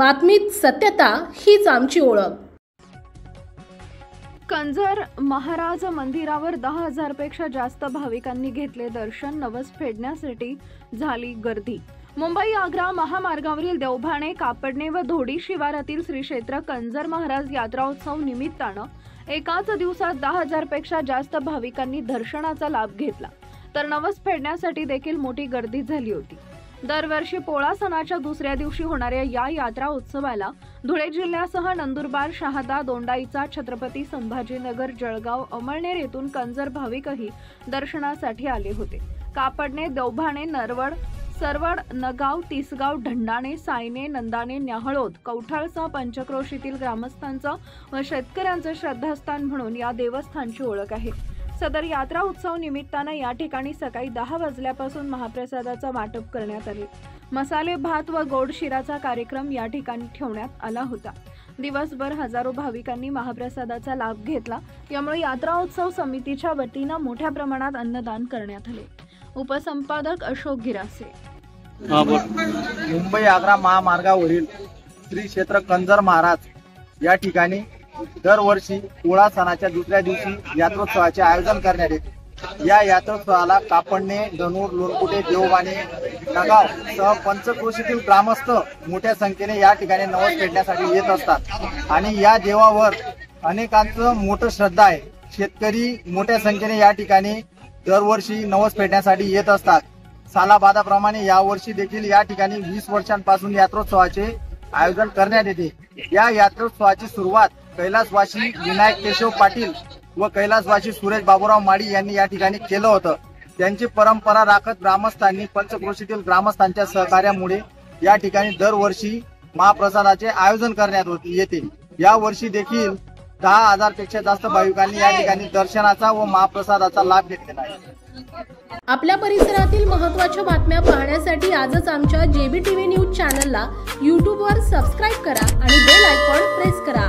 बातमीत सत्यता हीच आमची ओळख। कंजर महाराज मंदिरावर 10,000 पेक्षा जास्त भाविकांनी घेतले दर्शन। नवस फेडण्यासाठी झाली गर्दी। मुंबई आग्रा महामार्गावरील देवभाणे, कापडणे व धोडी शिवारातील श्री क्षेत्र कंजर महाराज यात्रा उत्सव निमित्तानं एकाच दिवसात 10,000 पेक्षा जास्त भाविकांनी दर्शनाचा लाभ घेतला, तर नवस फेडण्यासाठी देखील मोठी गर्दी झाली होती। दरवर्षी पोळा सणाच्या दुसऱ्या दिवशी होणाऱ्या या यात्रा उत्सवाला धुळे जिल्ह्यासह नंदुरबार, शहादा, दोंडाईचा, छत्रपती संभाजीनगर, जळगाव, अमळनेर येथून कंजर भाविकही दर्शनासाठी आले होते। कापडणे, देवभाणे, नरवड, सरवड, नगाव, तिसगाव, ढंडाणे, सायने, नंदाणे, न्याहळोद, कौठाळसह पंचक्रोशीतील ग्रामस्थांचं व शेतकऱ्यांचं श्रद्धास्थान म्हणून या देवस्थानची ओळख आहे। सदर यात्रा उत्सव निमित्तानं या ठिकाणी सकाळी 10 वाजल्यापासून महाप्रसादाचा वाटप करण्यात आले। मसाले भात व गोड शिराचा कार्यक्रम या ठिकाणी ठेवण्यात आला होता। दिवसभर हजारो भाविकांनी महाप्रसादाचा लाभ घेतला। यामुळे यात्रा उत्सव समितीच्या वतीनं मोठ्या प्रमाणात अन्नदान करण्यात आले। उपसंपादक अशोक गिरासे। मुंबई आग्रा महामार्गावरील श्री क्षेत्र कंजर महाराज या ठिकाणी दरवर्षी पोळा सणाच्या दुसऱ्या दिवशी यात्रोत्सवाचे आयोजन करण्यात येते। या यात्रोत्सवाला कापडणे, धनूर, लोणकुटे, देवबाणे, नगाव सह पंचक्रोशीतील ग्रामस्थ मोठ्या संख्येने या ठिकाणी नवस फेडण्यासाठी येत असतात आणि या देवावर अनेकांचं मोठं श्रद्धा आहे। शेतकरी मोठ्या संख्येने या ठिकाणी दरवर्षी नवस फेडण्यासाठी येत असतात। सालाबादाप्रमाणे यावर्षी देखील या ठिकाणी 20 वर्षांपासून यात्रोत्सवाचे आयोजन करण्यात येते। या यात्रोत्सवाची सुरुवात कैलासवासी विनायक केशव पाटील व कैलासवासी सुरेश बाबूराव माळी यांनी या ठिकाणी केलं होतं। त्यांची परंपरा राखत ग्रामस्थांनी पंचक्रोशीतील ग्रामस्थांच्या सहकार्यामुळे या ठिकाणी दरवर्षी महाप्रसादाचे आयोजन करण्यात येते। या वर्षी देखील 10,000 पेक्षा जास्त भाविकांनी या ठिकाणी दर्शनाचा व महाप्रसादाचा लाभ घेतलेला आहे। आपल्या परिसरातील महत्त्वाच्या बातम्या पाहण्यासाठी आजच आमच्या JBTV न्यूज चॅनलला YouTube वर सबस्क्राइब करा आणि बेल आयकॉन प्रेस करा।